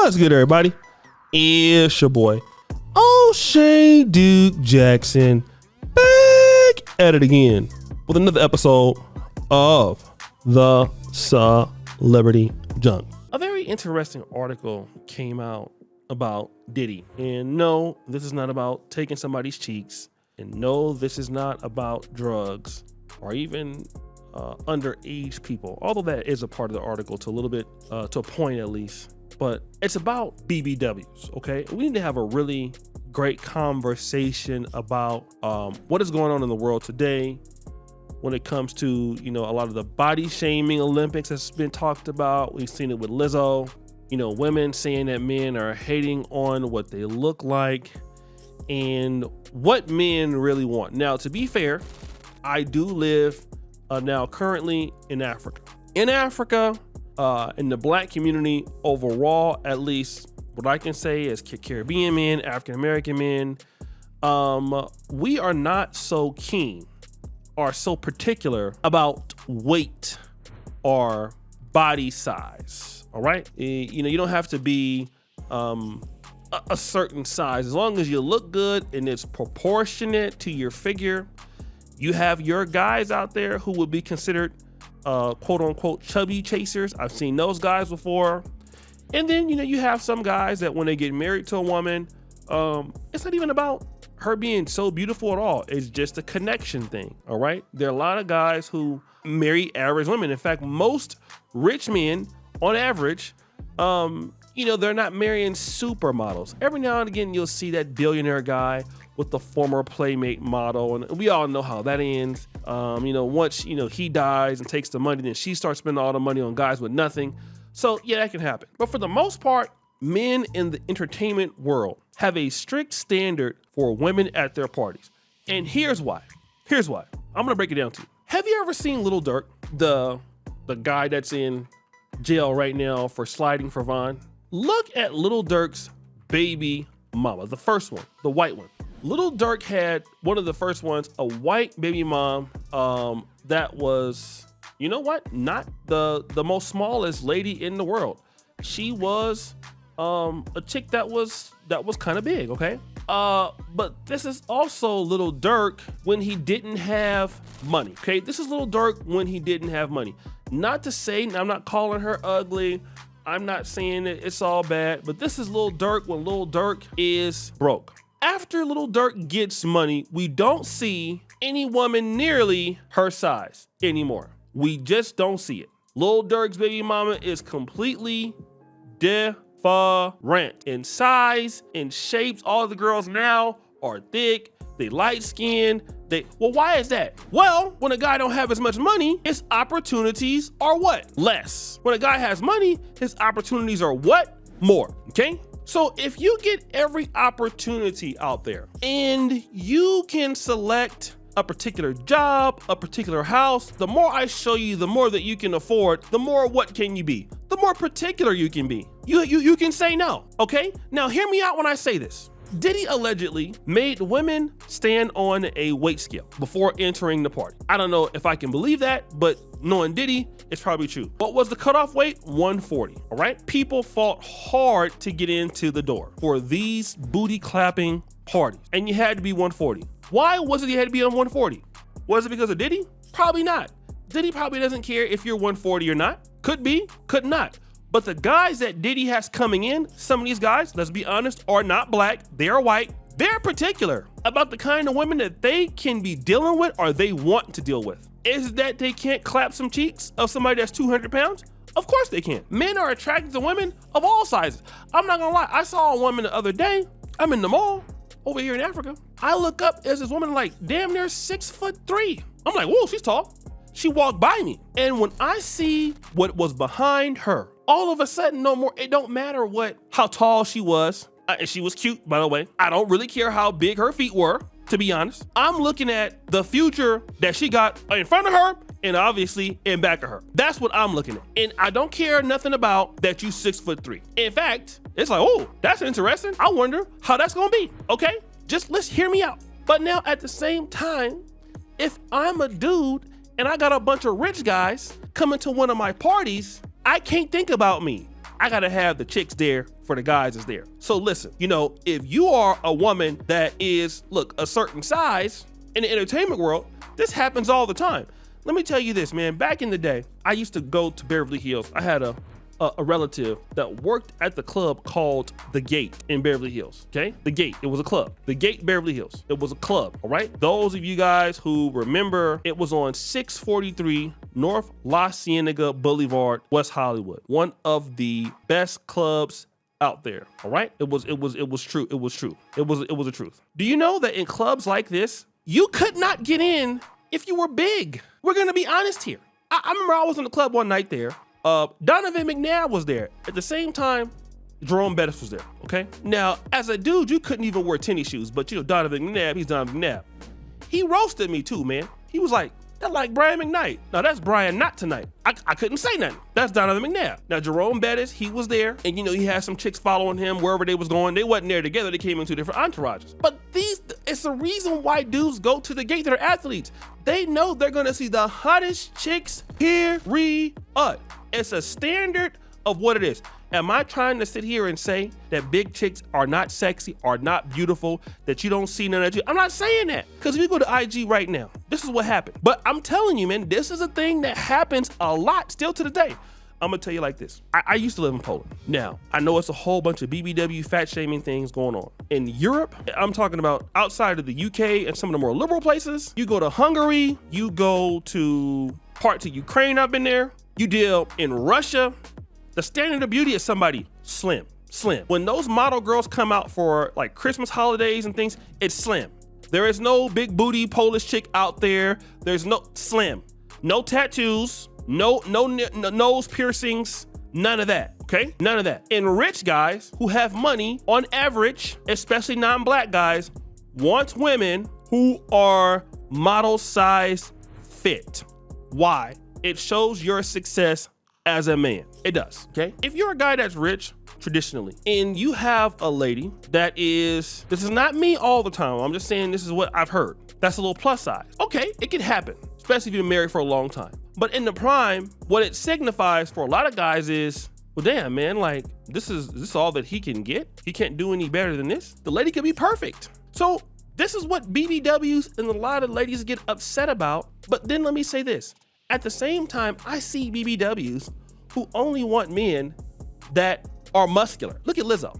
What's good, everybody? It's your boy, O'Shea Duke Jackson, back at it again with another episode of the Celebrity Junk. A very interesting article came out about Diddy. And no, this is not about taking somebody's cheeks. And no, this is not about drugs or even underage people, although that is a part of the article to a little bit, to a point at least. But it's about BBWs, okay? We need to have a really great conversation about what is going on in the world today when it comes to, a lot of the body shaming Olympics that's been talked about. We've seen it with Lizzo, women saying that men are hating on what they look like and what men really want. Now, to be fair, I do live now currently in Africa. In Africa, in the black community overall, at least what I can say is Caribbean men, African-American men, we are not so keen or so particular about weight or body size. All right. You don't have to be a certain size. As long as you look good and it's proportionate to your figure. You have your guys out there who would be considered quote unquote chubby chasers. I've seen those guys before. And then, you have some guys that when they get married to a woman, it's not even about her being so beautiful at all. It's just a connection thing. All right. There are a lot of guys who marry average women. In fact, most rich men on average, they're not marrying supermodels. Every now and again, you'll see that billionaire guy with the former Playmate model. And we all know how that ends. Once, he dies and takes the money, then she starts spending all the money on guys with nothing. So yeah, that can happen. But for the most part, men in the entertainment world have a strict standard for women at their parties. And here's why. I'm going to break it down to you. Have you ever seen Lil Durk, the guy that's in jail right now for sliding for Vaughn? Look at Lil Durk's baby mama, the first one, the white one. Lil Durk had one of the first ones, a white baby mom that was, not the most smallest lady in the world. She was a chick that was kind of big, okay? But this is also Lil Durk when he didn't have money, okay? This is Lil Durk when he didn't have money. Not to say, I'm not calling her ugly. I'm not saying that it's all bad, but this is Lil Durk when Lil Durk is broke. After Lil Durk gets money, we don't see any woman nearly her size anymore. We just don't see it. Lil Durk's baby mama is completely different in size, in shapes. All the girls now are thick, they light skinned. Why is that? Well, when a guy don't have as much money, his opportunities are what? Less. When a guy has money, his opportunities are what? More, okay? So if you get every opportunity out there and you can select a particular job, a particular house, the more I show you, the more that you can afford, the more what can you be? The more particular you can be. You can say no, okay? Now hear me out when I say this. Diddy allegedly made women stand on a weight scale before entering the party. I don't know if I can believe that, but knowing Diddy, it's probably true. What was the cutoff weight? 140, all right? People fought hard to get into the door for these booty clapping parties, and you had to be 140. Why was it you had to be on 140? Was it because of Diddy? Probably not. Diddy probably doesn't care if you're 140 or not. Could be, could not. But the guys that Diddy has coming in, some of these guys, let's be honest, are not black, they're white. They're particular about the kind of women that they can be dealing with or they want to deal with. Is that they can't clap some cheeks of somebody that's 200 pounds? Of course they can. Men are attracted to women of all sizes. I'm not gonna lie, I saw a woman the other day, I'm in the mall over here in Africa. I look up as this woman like damn near 6'3". I'm like, whoa, she's tall. She walked by me. And when I see what was behind her, all of a sudden, no more, it don't matter how tall she was. And she was cute, by the way. I don't really care how big her feet were, to be honest. I'm looking at the future that she got in front of her and obviously in back of her. That's what I'm looking at. And I don't care nothing about that you 6'3". In fact, it's like, oh, that's interesting. I wonder how that's gonna be, okay? Just let's hear me out. But now at the same time, if I'm a dude and I got a bunch of rich guys coming to one of my parties, I can't think about me. I gotta have the chicks there for the guys that's there. So listen, you know, if you are a woman that is, look, a certain size in the entertainment world, this happens all the time. Let me tell you this, man. Back in the day, I used to go to Beverly Hills. I had a relative that worked at the club called The Gate in Beverly Hills, okay? The Gate, it was a club. The Gate, Beverly Hills, it was a club, all right? Those of you guys who remember, it was on 643 North La Cienega Boulevard, West Hollywood. One of the best clubs out there, all right? It was true. It was a truth. Do you know that in clubs like this, you could not get in if you were big? We're gonna be honest here. I remember I was in the club one night there. Donovan McNabb was there. At the same time, Jerome Bettis was there, okay? Now, as a dude, you couldn't even wear tennis shoes, but you know, Donovan McNabb, he's Donovan McNabb. He roasted me too, man. He was like, that's like Brian McKnight. Now that's Brian not tonight. I couldn't say nothing. That's Donovan McNabb. Now Jerome Bettis, he was there, and you know, he had some chicks following him wherever they was going. They wasn't there together, they came in two different entourages. But it's the reason why dudes go to the Gate that are athletes. They know they're gonna see the hottest chicks, period. It's a standard of what it is. Am I trying to sit here and say that big chicks are not sexy, are not beautiful, that you don't see none of you? I'm not saying that, because if you go to IG right now, this is what happened. But I'm telling you, man, this is a thing that happens a lot still to the day. I'm gonna tell you like this. I used to live in Poland. Now, I know it's a whole bunch of BBW fat shaming things going on. In Europe, I'm talking about outside of the UK and some of the more liberal places, you go to Hungary, you go to parts of Ukraine, I've been there. You deal in Russia, the standard of beauty is somebody slim. When those model girls come out for like Christmas holidays and things, it's slim. There is no big booty Polish chick out there. There's no slim, no tattoos, no nose piercings, none of that, okay? None of that. And rich guys who have money on average, especially non-black guys, want women who are model size fit. Why? It shows your success as a man. It does, okay? If you're a guy that's rich, traditionally, and you have a lady that is, this is not me all the time, I'm just saying this is what I've heard, that's a little plus size. Okay, it can happen, especially if you're married for a long time. But in the prime, what it signifies for a lot of guys is, well, damn, man, like, this is all that he can get? He can't do any better than this? The lady could be perfect. So this is what BBWs and a lot of ladies get upset about. But then let me say this. At the same time, I see BBWs who only want men that are muscular. Look at Lizzo.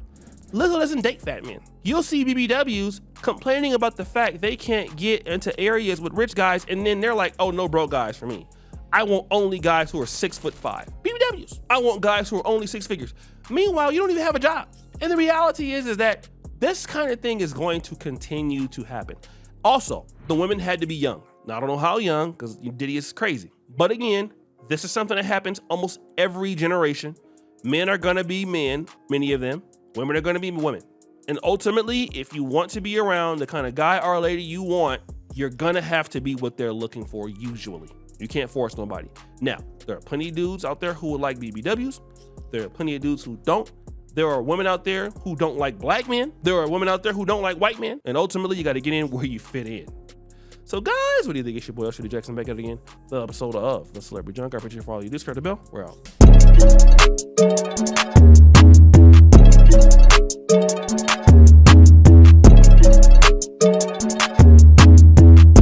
Lizzo doesn't date fat men. You'll see BBWs complaining about the fact they can't get into areas with rich guys, and then they're like, oh, no broke guys for me. I want only guys who are 6'5". BBWs. I want guys who are only six figures. Meanwhile, you don't even have a job. And the reality is that this kind of thing is going to continue to happen. Also, the women had to be young. Now, I don't know how young, because Diddy is crazy. But again, this is something that happens almost every generation. Men are gonna be men, many of them. Women are gonna be women. And ultimately, if you want to be around the kind of guy or lady you want, you're gonna have to be what they're looking for usually. You can't force nobody. Now, there are plenty of dudes out there who would like BBWs. There are plenty of dudes who don't. There are women out there who don't like black men. There are women out there who don't like white men. And ultimately, you gotta get in where you fit in. So guys, what do you think? It's your boy, Shooty Jackson, back at it again. The episode of The Celebrity Junk. I appreciate you for all you do. Subscribe to the bell. We're out.